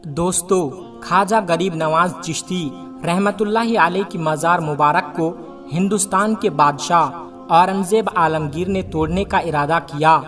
دوستو، خواجہ غریب نواز چشتی رحمت اللہ علیہ کی مزار مبارک کو ہندوستان کے بادشاہ اورنگزیب عالمگیر نے توڑنے کا ارادہ کیا۔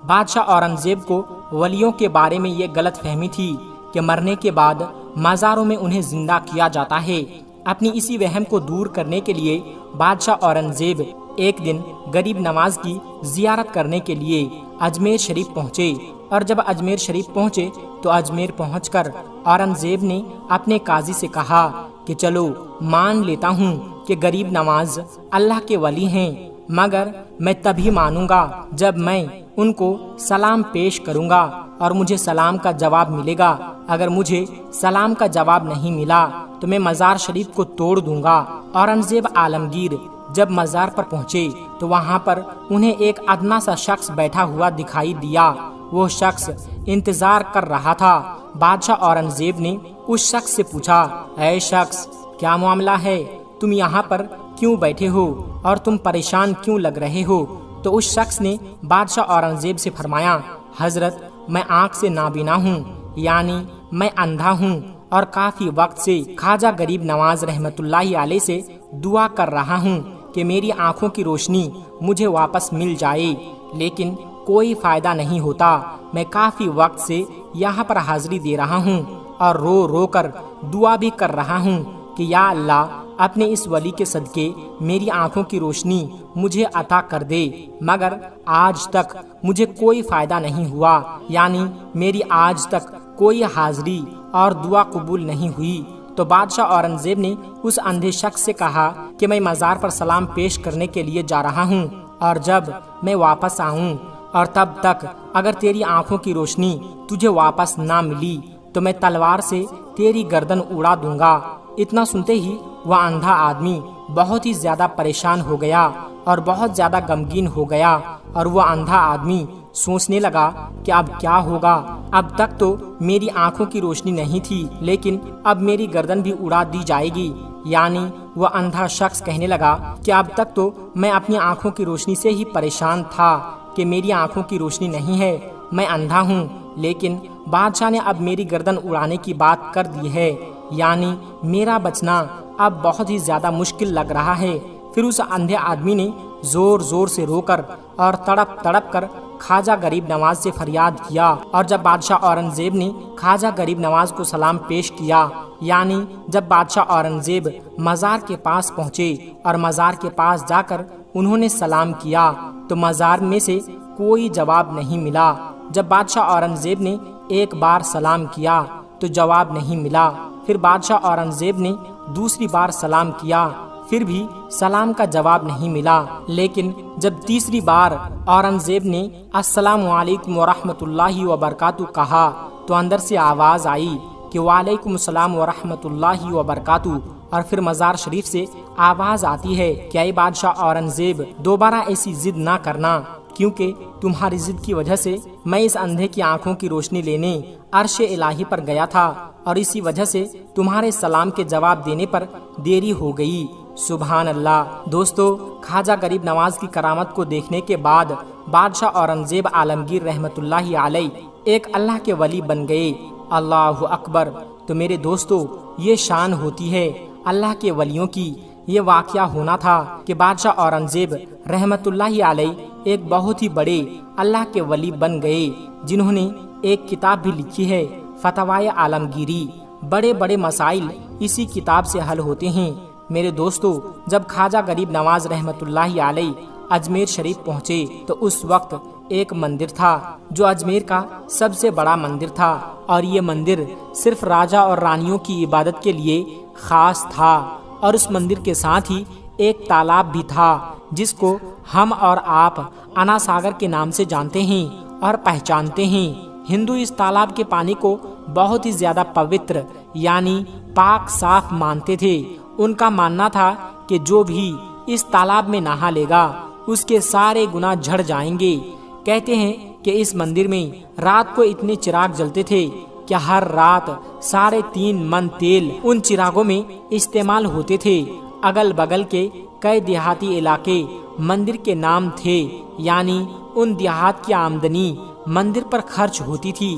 بادشاہ اورنگزیب کو ولیوں کے بارے میں یہ غلط فہمی تھی کہ مرنے کے بعد مزاروں میں انہیں زندہ کیا جاتا ہے۔ اپنی اسی وہم کو دور کرنے کے لیے بادشاہ اورنگزیب ایک دن غریب نواز کی زیارت کرنے کے لیے اجمیر شریف پہنچے، اور جب اجمیر شریف پہنچے تو اجمیر پہنچ کر اورنگزیب نے اپنے قاضی سے کہا کہ چلو مان لیتا ہوں کہ غریب نواز اللہ کے ولی ہیں، مگر میں تبھی مانوں گا جب میں ان کو سلام پیش کروں گا اور مجھے سلام کا جواب ملے گا۔ اگر مجھے سلام کا جواب نہیں ملا تو میں مزار شریف کو توڑ دوں گا۔ اورنگزیب عالمگیر جب مزار پر پہنچے تو وہاں پر انہیں ایک ادنا سا شخص بیٹھا ہوا دکھائی دیا۔ وہ شخص انتظار کر رہا تھا۔ بادشاہ اورنگزیب نے اس شخص سے پوچھا، اے شخص، کیا معاملہ ہے؟ تم یہاں پر کیوں بیٹھے ہو اور تم پریشان کیوں لگ رہے ہو؟ تو اس شخص نے بادشاہ اورنگزیب سے فرمایا، حضرت، میں آنکھ سے نابینا ہوں، یعنی میں اندھا ہوں، اور کافی وقت سے خواجہ غریب نواز رحمت اللہ علیہ سے دعا کر رہا ہوں کہ میری آنکھوں کی روشنی مجھے واپس مل جائے، لیکن کوئی فائدہ نہیں ہوتا۔ میں کافی وقت سے یہاں پر حاضری دے رہا ہوں اور رو رو کر دعا بھی کر رہا ہوں کہ یا اللہ، اپنے اس ولی کے صدقے میری آنکھوں کی روشنی مجھے عطا کر دے، مگر آج تک مجھے کوئی فائدہ نہیں ہوا، یعنی میری آج تک کوئی حاضری اور دعا قبول نہیں ہوئی۔ تو بادشاہ اورنگزیب نے اس اندھے شخص سے کہا کہ میں مزار پر سلام پیش کرنے کے لیے جا رہا ہوں، اور جب میں واپس آؤں اور تب تک اگر تیری آنکھوں کی روشنی تجھے واپس نہ ملی تو میں تلوار سے تیری گردن اڑا دوں گا۔ اتنا سنتے ہی وہ اندھا آدمی بہت ہی زیادہ پریشان ہو گیا اور بہت زیادہ غمگین ہو گیا، اور وہ اندھا آدمی سوچنے لگا کہ اب کیا ہوگا؟ اب تک تو میری آنکھوں کی روشنی نہیں تھی، لیکن اب میری گردن بھی اڑا دی جائے گی۔ یعنی وہ اندھا شخص کہنے لگا کہ اب تک تو میں اپنی آنکھوں کی روشنی سے ہی پریشان تھا کہ میری آنکھوں کی روشنی نہیں ہے، میں اندھا ہوں، لیکن بادشاہ نے اب میری گردن اڑانے کی بات کر دی ہے، یعنی میرا بچنا اب بہت ہی زیادہ مشکل لگ رہا ہے۔ پھر اس اندھے آدمی نے زور زور سے رو کر اور تڑپ تڑپ کر خواجہ غریب نواز سے فریاد کیا، اور جب بادشاہ اورنگزیب نے خواجہ غریب نواز کو سلام پیش کیا، یعنی جب بادشاہ اورنگزیب مزار کے پاس پہنچے اور مزار کے پاس جا کر انہوں نے سلام کیا تو مزار میں سے کوئی جواب نہیں ملا۔ جب بادشاہ اورنگزیب نے ایک بار سلام کیا تو جواب نہیں ملا۔ پھر بادشاہ اورنگزیب نے دوسری بار سلام کیا، پھر بھی سلام کا جواب نہیں ملا۔ لیکن جب تیسری بار اورنگزیب نے السلام علیکم ورحمۃ اللہ وبرکاتہ کہا تو اندر سے آواز آئی کہ وعلیکم السلام ورحمۃ اللہ وبرکاتہ، اور پھر مزار شریف سے آواز آتی ہے کہ اے بادشاہ اورنگزیب، دوبارہ ایسی ضد نہ کرنا، کیونکہ تمہاری ضد کی وجہ سے میں اس اندھے کی آنکھوں کی روشنی لینے عرش الہی پر گیا تھا، اور اسی وجہ سے تمہارے سلام کے جواب دینے پر دیری ہو گئی۔ سبحان اللہ۔ دوستو، خواجہ غریب نواز کی کرامت کو دیکھنے کے بعد بادشاہ اورنگزیب عالمگیر رحمت اللہ علیہ ایک اللہ کے ولی بن گئے۔ اللہ اکبر۔ تو میرے دوستو، یہ شان ہوتی ہے اللہ کے ولیوں کی۔ یہ واقعہ ہونا تھا کہ بادشاہ اورنگزیب رحمت اللہ علیہ ایک بہت ہی بڑے اللہ کے ولی بن گئے، جنہوں نے ایک کتاب بھی لکھی ہے، فتاوائے عالمگیری۔ بڑے بڑے مسائل اسی کتاب سے حل ہوتے ہیں۔ میرے دوستو، جب خواجہ غریب نواز رحمت اللہ علیہ اجمیر شریف پہنچے تو اس وقت ایک مندر تھا جو اجمیر کا سب سے بڑا مندر تھا، اور یہ مندر صرف راجہ اور رانیوں کی عبادت کے لیے خاص تھا، اور اس مندر کے ساتھ ہی ایک تالاب بھی تھا جس کو ہم اور آپ انا ساگر کے نام سے جانتے ہیں اور پہچانتے ہیں۔ ہندو اس تالاب کے پانی کو بہت ہی زیادہ پوتر یعنی پاک صاف مانتے تھے۔ ان کا ماننا تھا کہ جو بھی اس تالاب میں نہا لے گا اس کے سارے گناہ جھڑ جائیں گے۔ کہتے ہیں کہ اس مندر میں رات کو اتنے چراغ جلتے تھے کہ ہر رات 3.5 من تیل ان چراغوں میں استعمال ہوتے تھے۔ اگل بگل کے کئی دیہاتی علاقے مندر کے نام تھے، یعنی ان دیہات کی آمدنی مندر پر خرچ ہوتی تھی۔